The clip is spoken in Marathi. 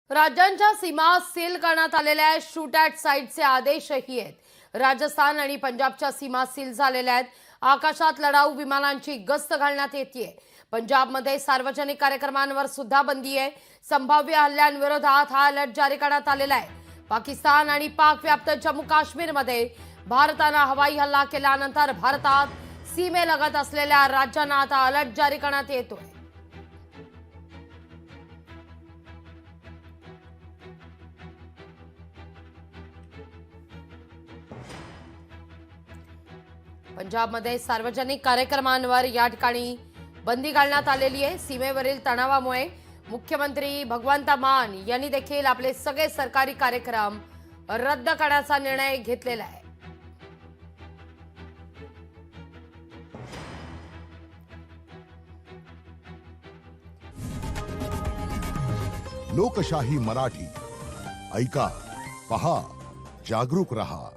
राज्यांच्या सीमा सील करण्यात आलेल्या शूट ॲट साईटचे आदेशही आहेत। राजस्थान आणि पंजाबच्या सीमा सील झालेल्या आहेत। आकाशात लढाऊ विमानांची गस्त घालण्यात येते। पंजाबमध्ये सार्वजनिक कार्यक्रमांवर सुद्धा बंदी आहे। संभाव्य हल्ल्यांविरोधात हा अलर्ट जारी करण्यात आलेला आहे। पाकिस्तान आणि पाक व्याप्त जम्मू काश्मीरमध्ये भारताने हवाई हल्ला केल्यानंतर भारतात सीमेलगत असलेल्या राज्यांना आता अलर्ट जारी करण्यात येतोय। पंजाबमध्ये सार्वजनिक कार्यक्रमांवर या ठिकाणी बंदी घालण्यात आलेली आहे। सीमेवरील तणावामुळे मुख्यमंत्री भगवंत मान यांनी देखील आपले सगळे सरकारी कार्यक्रम रद्द करण्याचा निर्णय घेतलेला आहे। लोकशाही मराठी ऐका, पहा, जागरूक रहा।